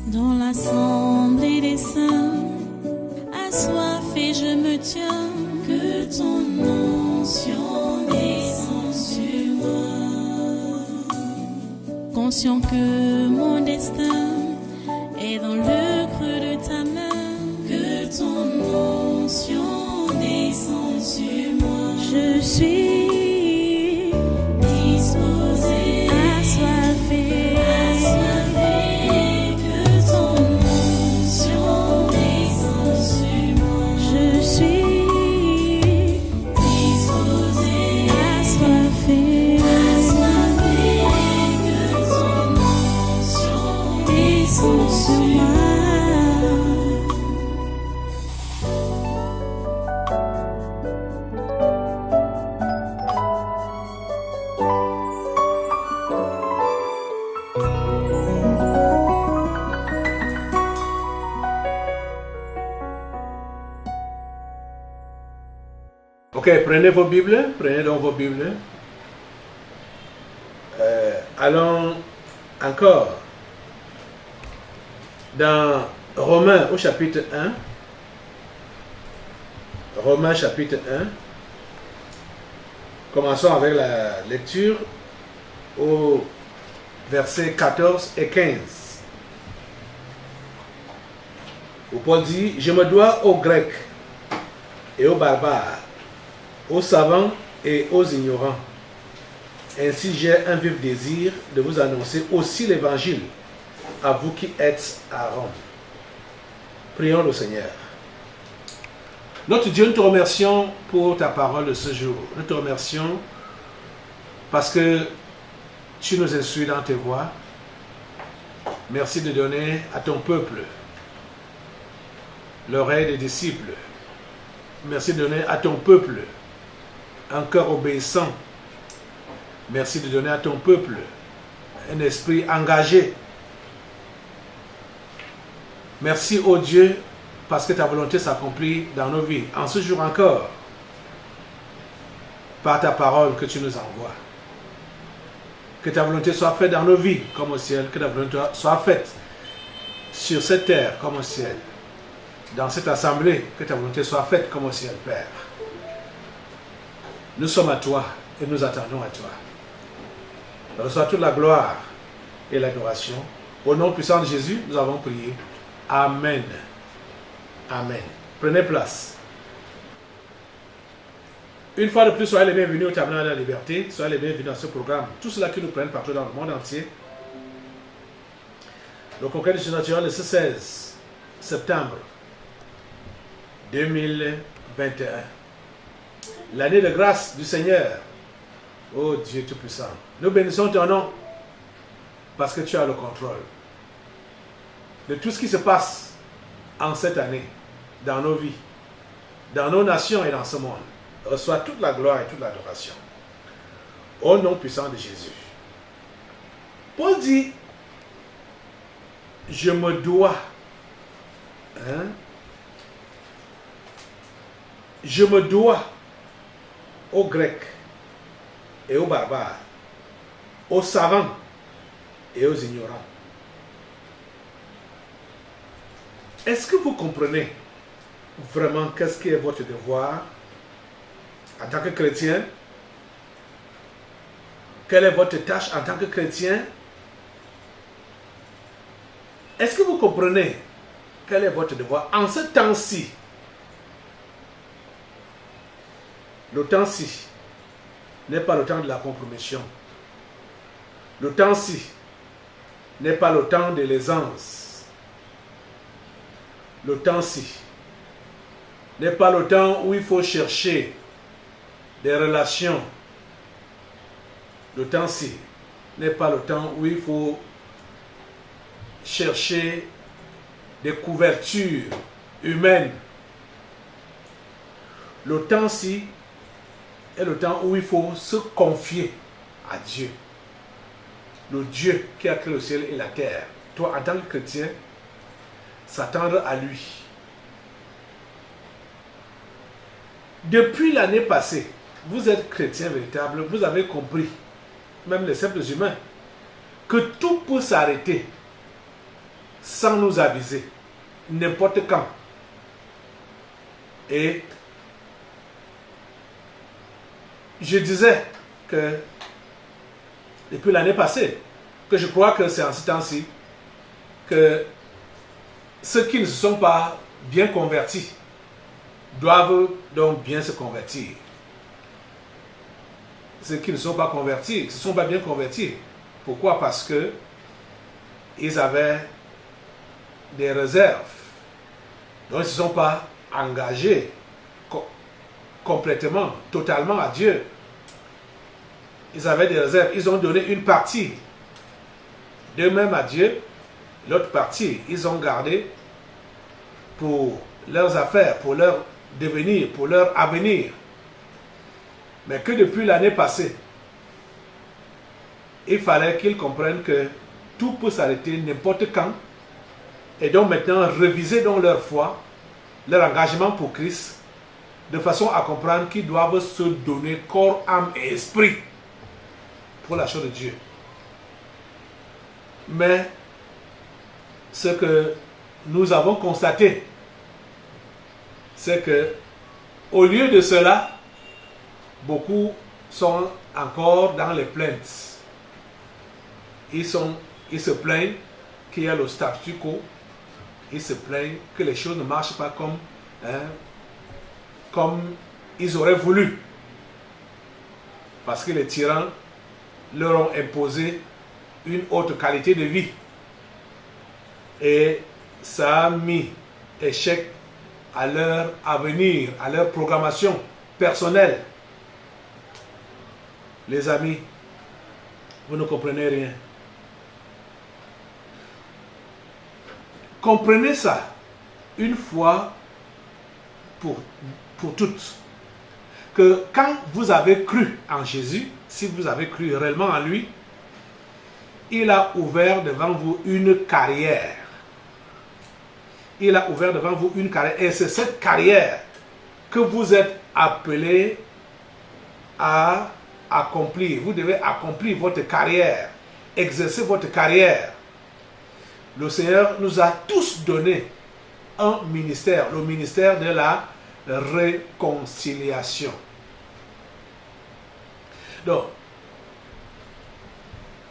Dans l'assemblée des saints, assoiffé je me tiens, que ton onction descende sur moi. Conscient que mon destin est dans le creux de ta main, que ton onction descende sur moi. Je suis disposé, assoiffé, que ton onction descende sur moi. Je suis disposé, assoiffé, que ton onction descende sur moi. Ok, prenez vos Bibles, prenez donc vos Bibles. Allons encore dans Romains au chapitre 1. Romains chapitre 1. Commençons avec la lecture au versets 14 et 15. Où Paul dit, « Je me dois aux Grecs et aux barbares, aux savants et aux ignorants. Ainsi j'ai un vif désir de vous annoncer aussi l'évangile à vous qui êtes à Rome. » Prions le Seigneur. Notre Dieu, nous te remercions pour ta parole de ce jour. Nous te remercions parce que tu nous instruis dans tes voies. Merci de donner à ton peuple l'oreille des disciples. Merci de donner à ton peuple un cœur obéissant. Merci de donner à ton peuple un esprit engagé. Merci, ô Dieu, parce que ta volonté s'accomplit dans nos vies. En ce jour encore, par ta parole que tu nous envoies. Que ta volonté soit faite dans nos vies comme au ciel. Que ta volonté soit faite sur cette terre comme au ciel. Dans cette assemblée, que ta volonté soit faite comme au ciel, Père. Nous sommes à toi et nous attendons à toi. Reçois toute la gloire et l'adoration. Au nom puissant de Jésus, nous avons prié. Amen. Amen. Prenez place. Une fois de plus, soyez les bienvenus au Tabernacle de la Liberté. Soyez les bienvenus dans ce programme. Tous ceux-là qui nous prennent partout dans le monde entier. Le congrès du naturel le 16 septembre 2021. L'année de grâce du Seigneur. Oh Dieu Tout-Puissant. Nous bénissons ton nom parce que tu as le contrôle de tout ce qui se passe en cette année, dans nos vies, dans nos nations et dans ce monde. Reçois toute la gloire et toute l'adoration. Au nom puissant de Jésus. Paul dit, je me dois, je me dois aux Grecs et aux barbares, aux savants et aux ignorants. Est-ce que vous comprenez vraiment qu'est-ce qui est votre devoir en tant que chrétien? Quelle est votre tâche en tant que chrétien? Est-ce que vous comprenez quel est votre devoir en ce temps-ci? Le temps-ci n'est pas le temps de la compromission. Le temps-ci n'est pas le temps de l'aisance. Le temps-ci n'est pas le temps où il faut chercher des relations. Le temps-ci n'est pas le temps où il faut chercher des couvertures humaines. Le temps-ci est le temps où il faut se confier à Dieu. Le Dieu qui a créé le ciel et la terre. Toi, en tant que chrétien, s'attendre à lui. Depuis l'année passée, vous êtes chrétien véritable, vous avez compris, même les simples humains, que tout peut s'arrêter sans nous aviser, n'importe quand. Et je disais que depuis l'année passée, que je crois que c'est en ce temps-ci que ceux qui ne se sont pas bien convertis doivent donc bien se convertir. Ceux qui ne sont pas convertis, ne se sont pas bien convertis. Pourquoi? Parce que ils avaient des réserves. Donc ils ne se sont pas engagés complètement, totalement à Dieu. Ils avaient des réserves. Ils ont donné une partie d'eux-mêmes à Dieu. L'autre partie, ils ont gardé pour leurs affaires, pour leur devenir, pour leur avenir. Mais que depuis l'année passée, il fallait qu'ils comprennent que tout peut s'arrêter n'importe quand. Et donc maintenant, reviser dans leur foi, leur engagement pour Christ, de façon à comprendre qu'ils doivent se donner corps, âme et esprit pour la chose de Dieu. Mais ce que nous avons constaté, c'est que au lieu de cela, beaucoup sont encore dans les plaintes. Ils se plaignent qu'il y a le statu quo. Ils se plaignent que les choses ne marchent pas comme ils auraient voulu. Parce que les tyrans leur ont imposé une autre qualité de vie. Et ça a mis échec à leur avenir, à leur programmation personnelle. Les amis, vous ne comprenez rien. Comprenez ça une fois pour toutes. Que quand vous avez cru en Jésus, si vous avez cru réellement en lui, il a ouvert devant vous une carrière. Il a ouvert devant vous une carrière. Et c'est cette carrière que vous êtes appelés à accomplir. Vous devez accomplir votre carrière, exercer votre carrière. Le Seigneur nous a tous donné un ministère, le ministère de la réconciliation. Donc,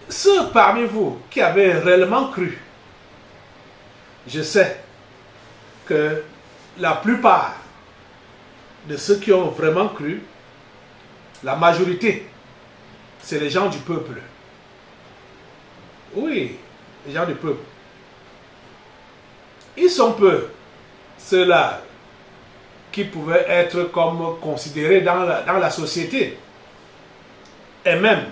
ceux parmi vous qui avez réellement cru, je sais que la plupart de ceux qui ont vraiment cru, la majorité, c'est les gens du peuple. Oui, les gens du peuple. Ils sont peu, ceux-là, qui pouvaient être comme considérés dans la société. Et même,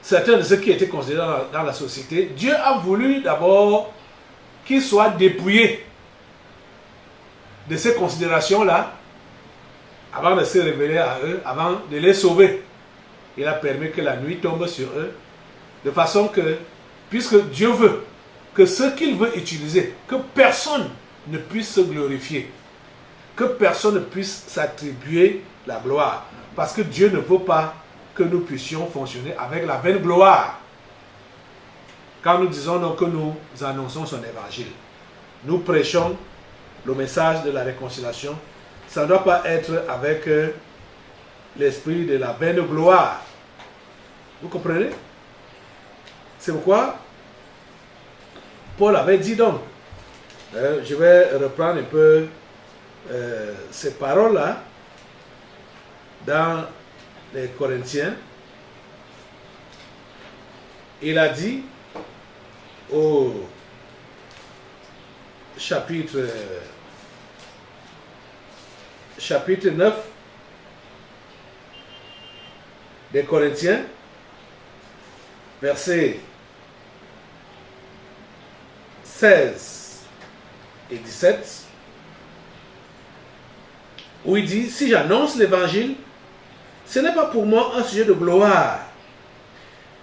certains de ceux qui étaient considérés dans la société, Dieu a voulu d'abord qu'ils soient dépouillés de ces considérations-là, avant de se révéler à eux, avant de les sauver. Il a permis que la nuit tombe sur eux, de façon que, puisque Dieu veut que ce qu'il veut utiliser, que personne ne puisse se glorifier, que personne ne puisse s'attribuer la gloire, parce que Dieu ne veut pas que nous puissions fonctionner avec la vaine gloire. Quand nous disons donc que nous annonçons son évangile, nous prêchons le message de la réconciliation, ça ne doit pas être avec l'esprit de la vaine gloire. Vous comprenez? C'est pourquoi Paul avait dit donc, je vais reprendre un peu ces paroles-là dans les Corinthiens. Il a dit au chapitre 9 des Corinthiens, versets 16 et 17, où il dit: si j'annonce l'évangile, ce n'est pas pour moi un sujet de gloire,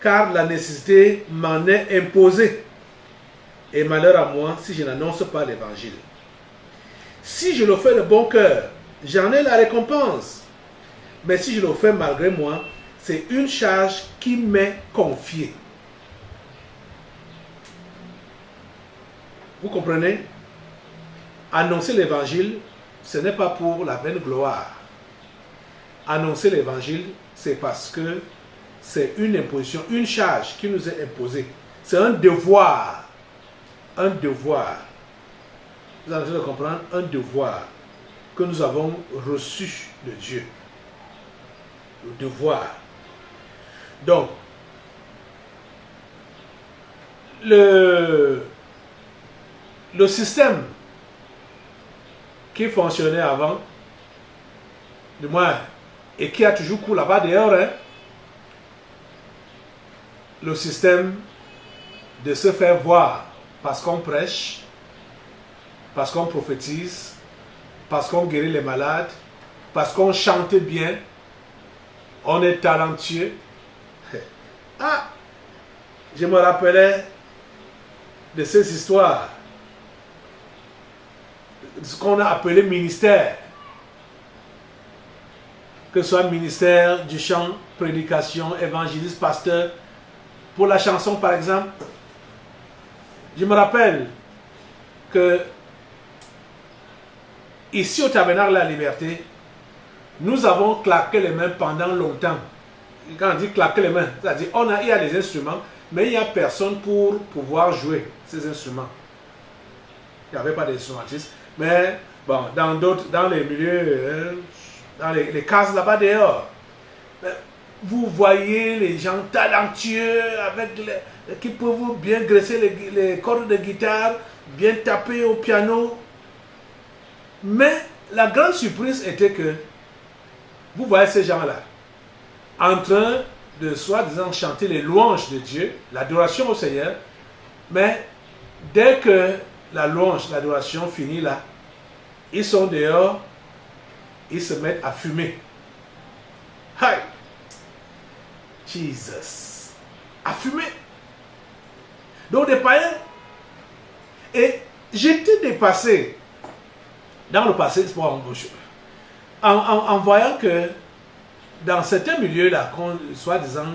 car la nécessité m'en est imposée, et malheur à moi si je n'annonce pas l'évangile. Si je le fais de bon cœur, j'en ai la récompense, mais si je le fais malgré moi, c'est une charge qui m'est confiée. Vous comprenez? Annoncer l'évangile, ce n'est pas pour la vaine gloire. Annoncer l'évangile, c'est parce que c'est une imposition, une charge qui nous est imposée. C'est un devoir. Un devoir. Vous avez de comprendre? Un devoir que nous avons reçu de Dieu. Le devoir. Donc, le système qui fonctionnait avant, du moins, et qui a toujours cours là-bas d'ailleurs, hein, le système de se faire voir parce qu'on prêche, parce qu'on prophétise, parce qu'on guérit les malades, parce qu'on chante bien, on est talentueux. Ah, je me rappelais de ces histoires, ce qu'on a appelé ministère, que ce soit ministère du chant, prédication, évangéliste, pasteur. Pour la chanson par exemple, je me rappelle que ici au Tabernacle de la Liberté, nous avons claqué les mains pendant longtemps. Quand on dit claquer les mains, c'est-à-dire il y a des instruments, mais il n'y a personne pour pouvoir jouer ces instruments. Il n'y avait pas d'instrumentistes. Mais bon, dans les milieux, dans les cases là-bas dehors, vous voyez les gens talentueux qui peuvent bien graisser les cordes de guitare, bien taper au piano. Mais la grande surprise était que vous voyez ces gens-là en train de soi-disant chanter les louanges de Dieu, l'adoration au Seigneur, mais dès que la louange, l'adoration finit là, ils sont dehors, ils se mettent à fumer. Hi! Jesus! À fumer! Donc des païens. Et j'étais dépassé dans le passé, en voyant que dans certains milieux là, soi-disant,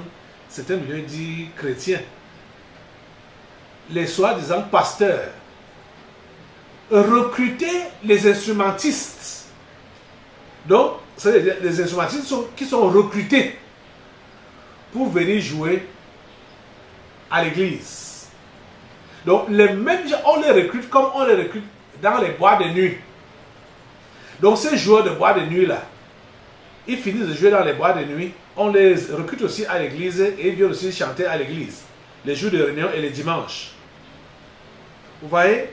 certains milieux dits chrétiens, les soi-disant pasteurs recrutaient les instrumentistes. Donc, c'est les instrumentistes qui sont recrutés pour venir jouer à l'église. Donc, les mêmes gens, on les recrute comme on les recrute dans les boîtes de nuit. Donc, ces joueurs de boîtes de nuit là, ils finissent de jouer dans les boîtes de nuit, on les recrute aussi à l'église et ils viennent aussi chanter à l'église, les jours de réunion et les dimanches. Vous voyez?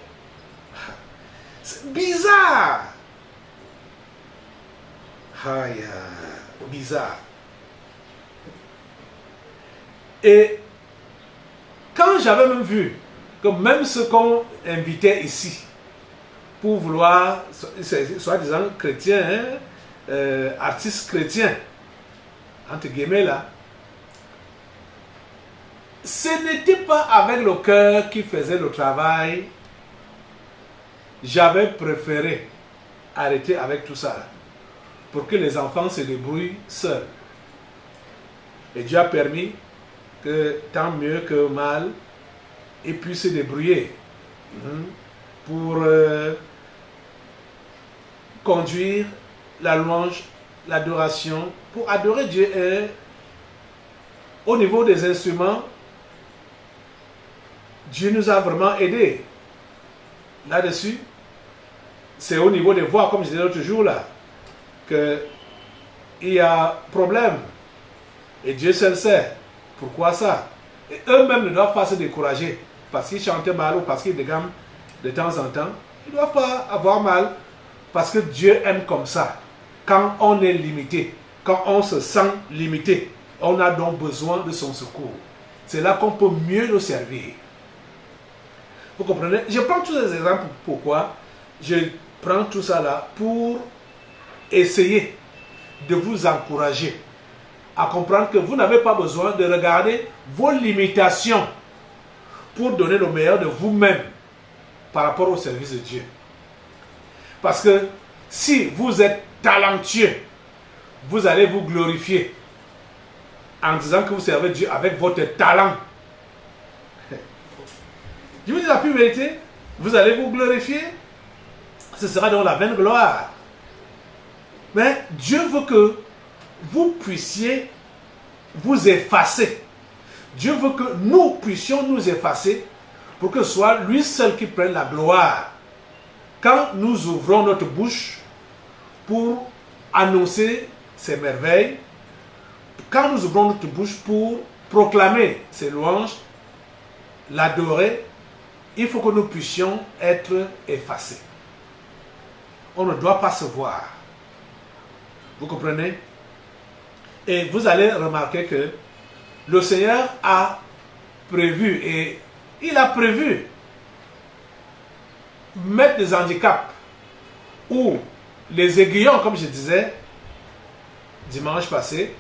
C'est bizarre. Aïe, bizarre. Et quand j'avais même vu que même ceux qu'on invitait ici pour vouloir, soi-disant chrétiens, hein, artistes chrétiens, entre guillemets là, ce n'était pas avec le cœur qui faisait le travail. J'avais préféré arrêter avec tout ça pour que les enfants se débrouillent seuls. Et Dieu a permis que tant mieux que mal, ils puissent se débrouiller pour conduire la louange, l'adoration, pour adorer Dieu. Et au niveau des instruments, Dieu nous a vraiment aidés. Là-dessus, c'est au niveau des voix, comme je disais l'autre jour là, qu'il y a problème. Et Dieu seul sait. Pourquoi ça? Et eux-mêmes ne doivent pas se décourager parce qu'ils chantent mal ou parce qu'ils dégament de temps en temps. Ils ne doivent pas avoir mal parce que Dieu aime comme ça. Quand on est limité, quand on se sent limité, on a donc besoin de son secours. C'est là qu'on peut mieux nous servir. Vous comprenez? Je prends tous ces exemples. Pourquoi? Je prends tout ça là pour essayer de vous encourager à comprendre que vous n'avez pas besoin de regarder vos limitations pour donner le meilleur de vous-même par rapport au service de Dieu. Parce que si vous êtes talentueux, vous allez vous glorifier en disant que vous servez Dieu avec votre talent. Je vous dis la pure vérité, vous allez vous glorifier. Ce sera donc la vaine gloire. Mais Dieu veut que vous puissiez vous effacer. Dieu veut que nous puissions nous effacer pour que ce soit lui seul qui prenne la gloire. Quand nous ouvrons notre bouche pour annoncer ses merveilles, quand nous ouvrons notre bouche pour proclamer ses louanges, l'adorer, il faut que nous puissions être effacés. On ne doit pas se voir. Vous comprenez? Et vous allez remarquer que le Seigneur a prévu, et il a prévu mettre des handicaps ou les aiguillons, comme je disais dimanche passé,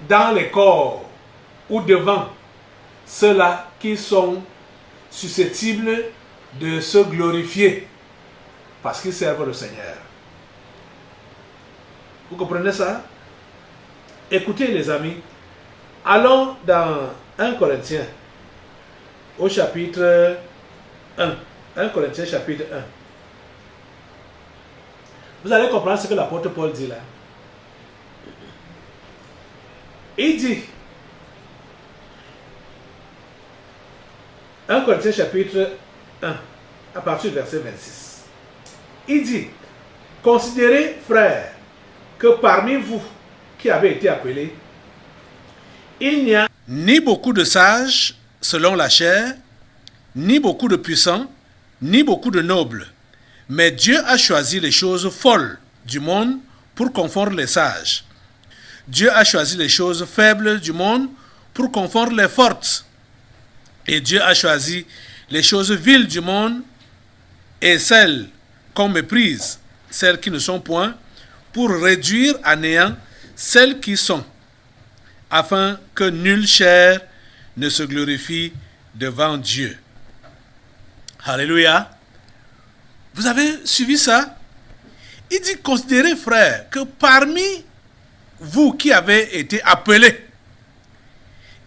dans les corps ou devant ceux-là qui sont susceptibles de se glorifier parce qu'ils servent le Seigneur. Vous comprenez ça? Écoutez les amis, allons dans 1 Corinthiens au chapitre 1. 1 Corinthiens chapitre 1. Vous allez comprendre ce que l'apôtre Paul dit là. Il dit, 1 Corinthiens chapitre 1, à partir du verset 26. Il dit, considérez, frères, que parmi vous qui avez été appelés, il n'y a ni beaucoup de sages selon la chair, ni beaucoup de puissants, ni beaucoup de nobles. Mais Dieu a choisi les choses folles du monde pour confondre les sages. Dieu a choisi les choses faibles du monde pour confondre les fortes. Et Dieu a choisi les choses viles du monde et celles qu'on méprise, celles qui ne sont point, pour réduire à néant celles qui sont, afin que nulle chair ne se glorifie devant Dieu. Alléluia. Vous avez suivi ça? Il dit, considérez, frères, que parmi vous qui avez été appelés,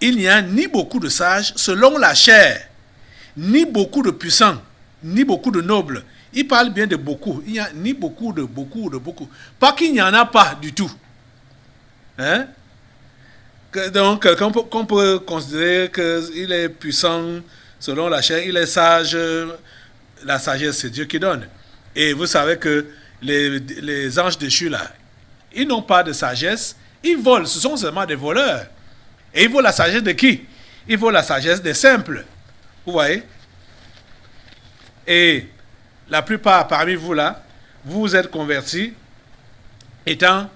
il n'y a ni beaucoup de sages selon la chair, ni beaucoup de puissants, ni beaucoup de nobles. Il parle bien de beaucoup. Il n'y a ni beaucoup de beaucoup. Pas qu'il n'y en a pas du tout. Hein? Donc, quelqu'un qu'on peut considérer qu'il est puissant selon la chair, il est sage. La sagesse, c'est Dieu qui donne. Et vous savez que les anges déchus là, ils n'ont pas de sagesse. Ils volent. Ce sont seulement des voleurs. Et ils volent la sagesse de qui? Ils volent la sagesse des simples. Vous voyez? Et la plupart parmi vous là, vous vous êtes convertis ayant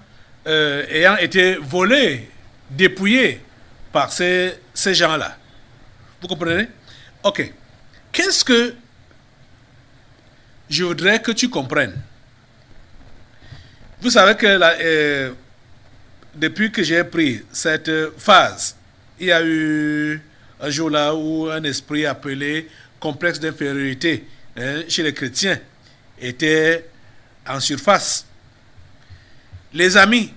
été volés, dépouillés par ces gens-là. Vous comprenez? Ok. Qu'est-ce que je voudrais que tu comprennes? Vous savez que depuis que j'ai pris cette phase, il y a eu un jour là où un esprit appelé complexe d'infériorité chez les chrétiens était en surface. Les amis,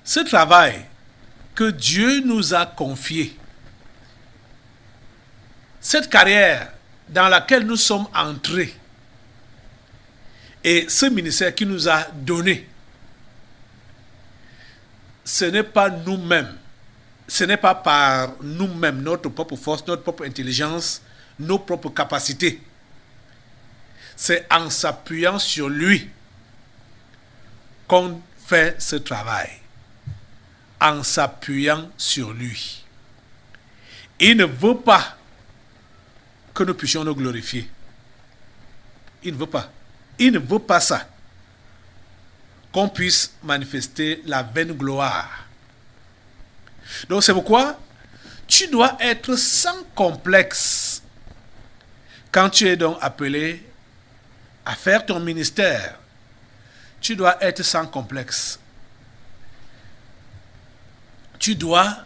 ce travail que Dieu nous a confié, cette carrière dans laquelle nous sommes entrés, et ce ministère qui nous a donné, ce n'est pas nous-mêmes, ce n'est pas par nous-mêmes, notre propre force, notre propre intelligence, nos propres capacités. C'est en s'appuyant sur lui qu'on fait ce travail. En s'appuyant sur lui. Il ne veut pas que nous puissions nous glorifier. Il ne veut pas. Il ne veut pas ça. Qu'on puisse manifester la vaine gloire. Donc c'est pourquoi tu dois être sans complexe quand tu es donc appelé à faire ton ministère. Tu dois être sans complexe. Tu dois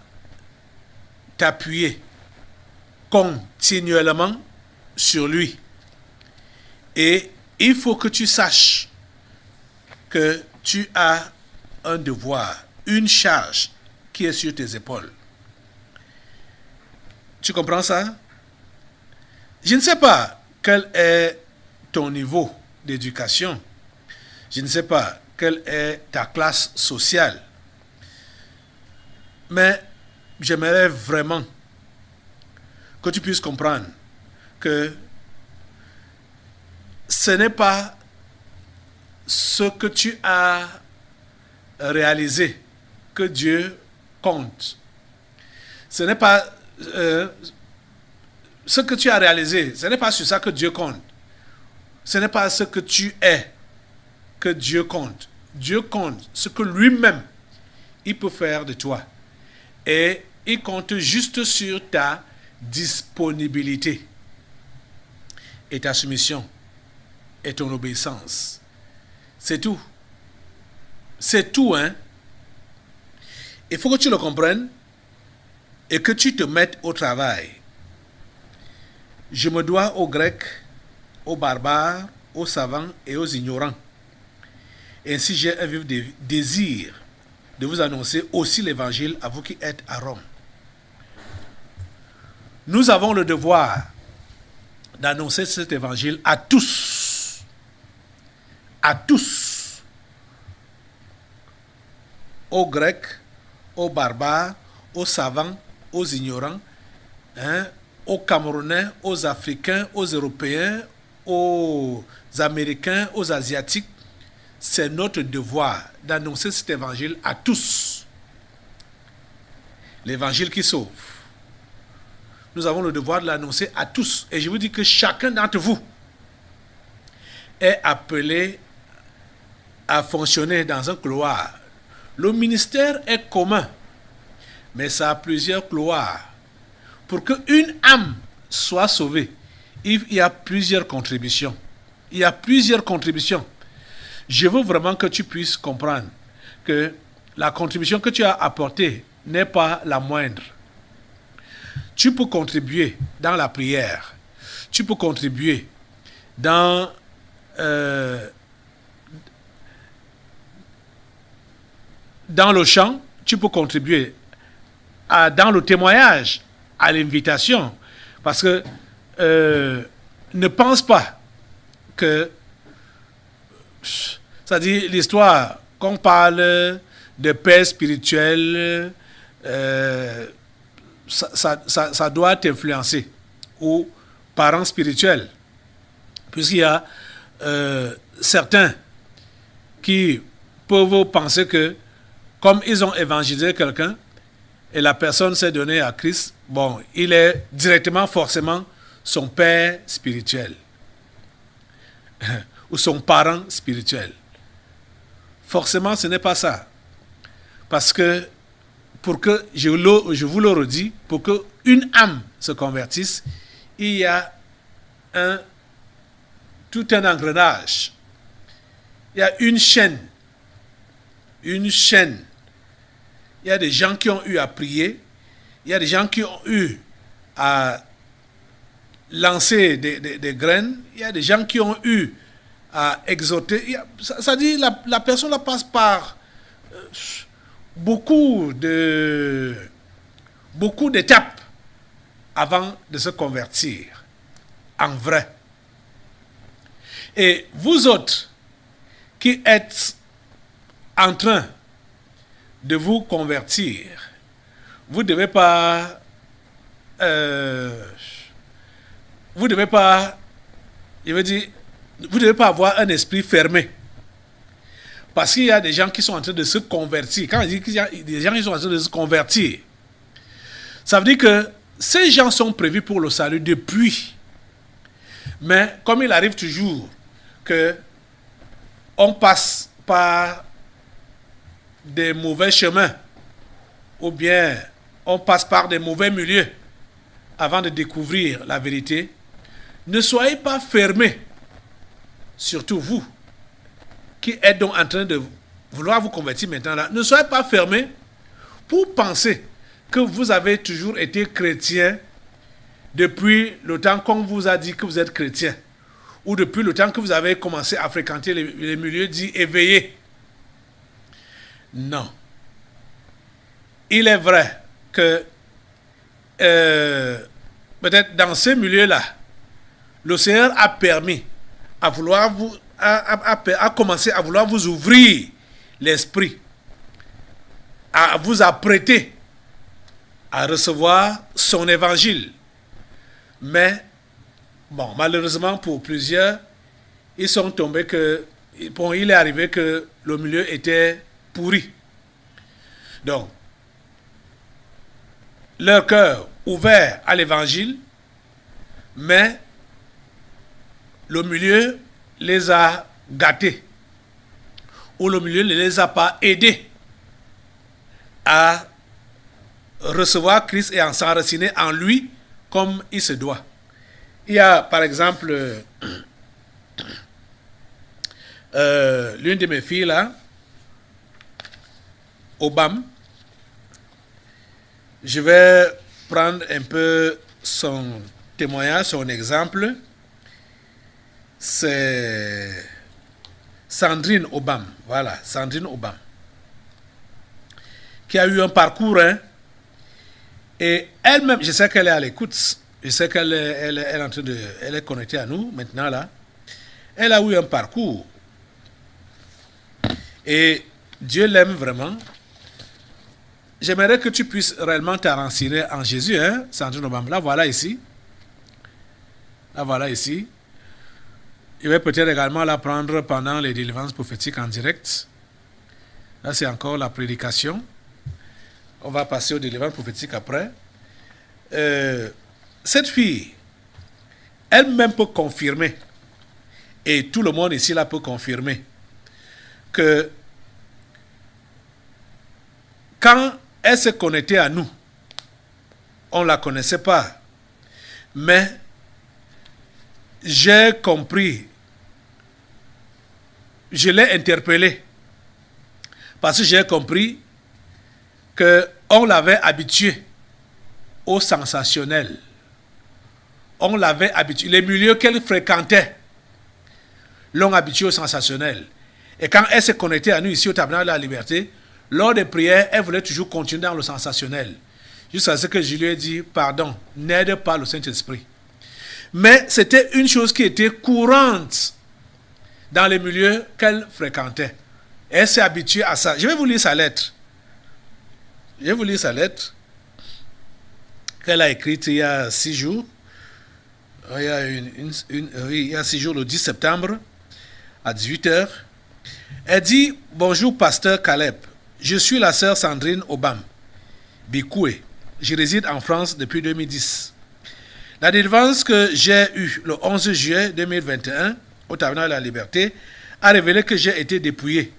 t'appuyer continuellement sur lui. Et il faut que tu saches que tu as un devoir, une charge qui est sur tes épaules. Tu comprends ça? Je ne sais pas quel est ton niveau d'éducation. Je ne sais pas quelle est ta classe sociale. Mais j'aimerais vraiment que tu puisses comprendre que ce n'est pas ce que tu as réalisé que Dieu compte. Ce n'est pas ce que tu as réalisé, ce n'est pas sur ça que Dieu compte. Ce n'est pas ce que tu es que Dieu compte. Dieu compte ce que lui-même, il peut faire de toi. Et il compte juste sur ta disponibilité et ta soumission et ton obéissance. C'est tout. C'est tout, hein. Il faut que tu le comprennes et que tu te mettes au travail. Je me dois aux Grecs, aux barbares, aux savants et aux ignorants. Ainsi, j'ai un vif désir de vous annoncer aussi l'évangile à vous qui êtes à Rome. Nous avons le devoir d'annoncer cet évangile à tous. À tous. Aux Grecs, aux barbares, aux savants, aux ignorants, aux Camerounais, aux Africains, aux Européens, aux Américains, aux Asiatiques. C'est notre devoir d'annoncer cet évangile à tous. L'évangile qui sauve. Nous avons le devoir de l'annoncer à tous. Et je vous dis que chacun d'entre vous est appelé à fonctionner dans un couloir. Le ministère est commun, mais ça a plusieurs couloirs. Pour qu'une âme soit sauvée, il y a plusieurs contributions. Il y a plusieurs contributions. Je veux vraiment que tu puisses comprendre que la contribution que tu as apportée n'est pas la moindre. Tu peux contribuer dans la prière. Tu peux contribuer dans le chant. Tu peux contribuer dans le témoignage, à l'invitation. Parce que ne pense pas que c'est-à-dire l'histoire qu'on parle de paix spirituelle, ça doit t'influencer, ou parents spirituels, puisqu'il y a certains qui peuvent penser que comme ils ont évangélisé quelqu'un et la personne s'est donnée à Christ, bon, il est directement forcément son père spirituel ou son parent spirituel. Forcément, ce n'est pas ça. Parce que, je vous le redis, pour qu'une âme se convertisse, il y a tout un engrenage. Il y a une chaîne. Une chaîne. Il y a des gens qui ont eu à prier. Il y a des gens qui ont eu à lancer des graines. Il y a des gens qui ont eu à exhorter. Ça dit, la personne la passe par beaucoup d'étapes avant de se convertir en vrai. Et vous autres qui êtes en train de vous convertir, vous ne devez pas vous ne devez pas avoir un esprit fermé. Parce qu'il y a des gens qui sont en train de se convertir. Quand je dis qu'il y a des gens qui sont en train de se convertir, ça veut dire que ces gens sont prévus pour le salut depuis. Mais comme il arrive toujours qu'on passe par des mauvais chemins, ou bien on passe par des mauvais milieux avant de découvrir la vérité, ne soyez pas fermés. Surtout vous, qui êtes donc en train de vouloir vous convertir maintenant là, ne soyez pas fermés pour penser que vous avez toujours été chrétien depuis le temps qu'on vous a dit que vous êtes chrétien, ou depuis le temps que vous avez commencé à fréquenter les milieux dits éveillés. Non. Il est vrai que peut-être dans ces milieux-là, le Seigneur a permis à vouloir vous, a commencé à vouloir vous ouvrir l'esprit, à vous apprêter à recevoir son évangile. Mais, bon, malheureusement pour plusieurs, ils sont tombés que, bon, il est arrivé que le milieu était pourri. Donc, leur cœur ouvert à l'évangile, mais le milieu les a gâtés, ou le milieu ne les a pas aidés à recevoir Christ et à s'enraciner en lui comme il se doit. Il y a par exemple l'une de mes filles là, Obam. Je vais prendre un peu son témoignage, son exemple. C'est Sandrine Obam, voilà, Sandrine Obam, qui a eu un parcours, hein, et elle-même, je sais qu'elle est à l'écoute, je sais qu'elle est en train de, elle est connectée à nous maintenant là. Elle a eu un parcours et Dieu l'aime vraiment. J'aimerais que tu puisses réellement t'enranciner en Jésus, hein, Sandrine Obam. La voilà ici. La voilà ici. Je vais peut-être également la prendre pendant les délivrances prophétiques en direct. Là, c'est encore la prédication. On va passer aux délivrances prophétiques après. Cette fille, elle-même peut confirmer, et tout le monde ici là peut confirmer, que quand elle s'est connectée à nous, on ne la connaissait pas, mais j'ai compris, je l'ai interpellée, parce que j'ai compris qu'on l'avait habituée au sensationnel. On l'avait habituée, les milieux qu'elle fréquentait l'ont habituée au sensationnel. Et quand elle s'est connectée à nous ici au Tabernacle de la Liberté, lors des prières, elle voulait toujours continuer dans le sensationnel. Jusqu'à ce que je lui ai dit, pardon, n'aide pas le Saint-Esprit. Mais c'était une chose qui était courante dans les milieux qu'elle fréquentait. Elle s'est habituée à ça. Je vais vous lire sa lettre. Je vais vous lire sa lettre qu'elle a écrite il y a 6 jours. Il y a 6 jours, le 10 septembre, à 18h. Elle dit, bonjour pasteur Caleb. Je suis la sœur Sandrine Obam, Bikoué. Je réside en France depuis 2010. La délivrance que j'ai eue le 11 juillet 2021 au Tabernacle de la Liberté a révélé que j'ai été dépouillé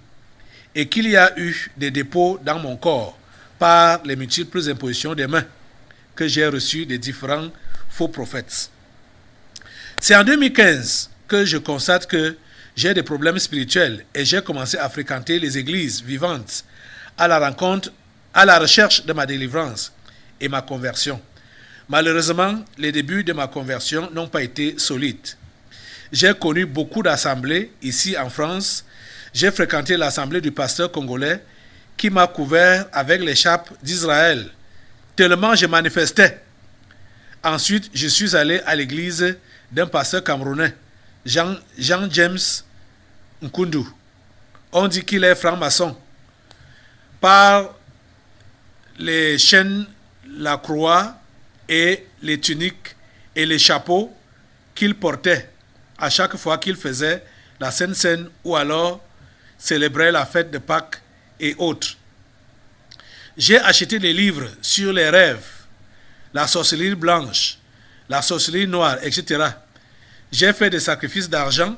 et qu'il y a eu des dépôts dans mon corps par les multiples impositions des mains que j'ai reçues des différents faux prophètes. C'est en 2015 que je constate que j'ai des problèmes spirituels et j'ai commencé à fréquenter les églises vivantes à la recherche de ma délivrance et ma conversion. Malheureusement, les débuts de ma conversion n'ont pas été solides. J'ai connu beaucoup d'assemblées ici en France. J'ai fréquenté l'assemblée du pasteur congolais qui m'a couvert avec l'écharpe d'Israël, tellement je manifestais. Ensuite, je suis allé à l'église d'un pasteur camerounais, Jean James Nkundu. On dit qu'il est franc-maçon. Par les chaînes, la croix et les tuniques et les chapeaux qu'il portait à chaque fois qu'il faisait la Sainte Seine ou alors célébrait la fête de Pâques et autres. J'ai acheté des livres sur les rêves, la sorcellerie blanche, la sorcellerie noire, etc. J'ai fait des sacrifices d'argent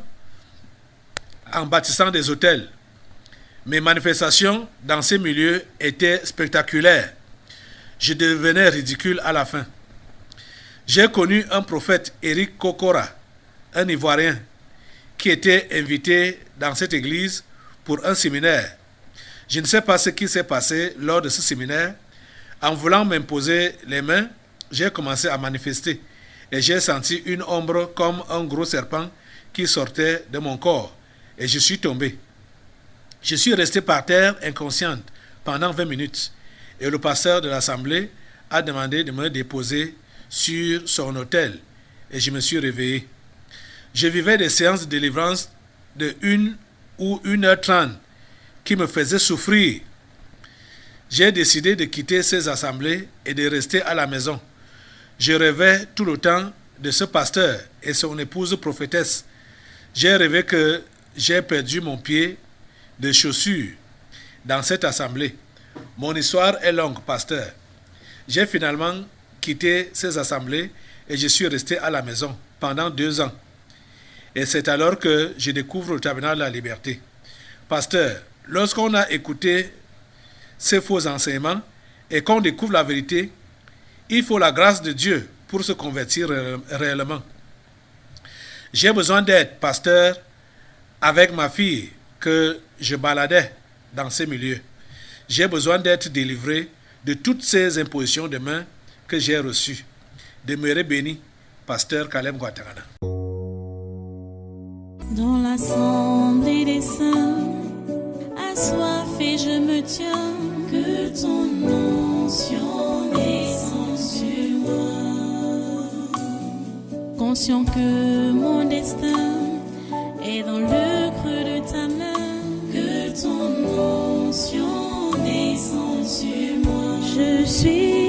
en bâtissant des hôtels. Mes manifestations dans ces milieux étaient spectaculaires. Je devenais ridicule à la fin. J'ai connu un prophète, Éric Kokora, un Ivoirien, qui était invité dans cette église pour un séminaire. Je ne sais pas ce qui s'est passé lors de ce séminaire. En voulant m'imposer les mains, j'ai commencé à manifester et j'ai senti une ombre comme un gros serpent qui sortait de mon corps et je suis tombé. Je suis resté par terre inconsciente pendant 20 minutes et le pasteur de l'assemblée a demandé de me déposer sur son autel et je me suis réveillé. Je vivais des séances de délivrance de 1 ou 1h30 qui me faisaient souffrir. J'ai décidé de quitter ces assemblées et de rester à la maison. Je rêvais tout le temps de ce pasteur et son épouse prophétesse. J'ai rêvé que j'ai perdu mon pied de chaussure dans cette assemblée. Mon histoire est longue, pasteur. J'ai finalement quitté ces assemblées et je suis resté à la maison pendant 2 ans. Et c'est alors que je découvre le tabernacle de la liberté. Pasteur, lorsqu'on a écouté ces faux enseignements et qu'on découvre la vérité, il faut la grâce de Dieu pour se convertir réellement. J'ai besoin d'aide, pasteur, avec ma fille que je baladais dans ces milieux. J'ai besoin d'être délivré de toutes ces impositions de main que j'ai reçues. Demeurez béni, pasteur Caleb Guatarana. Dans l'assemblée des saints, assoiffé je me tiens, que ton onction descende sur moi. Conscient que mon destin est dans le creux de ta main, que ton onction descende sur moi. Je suis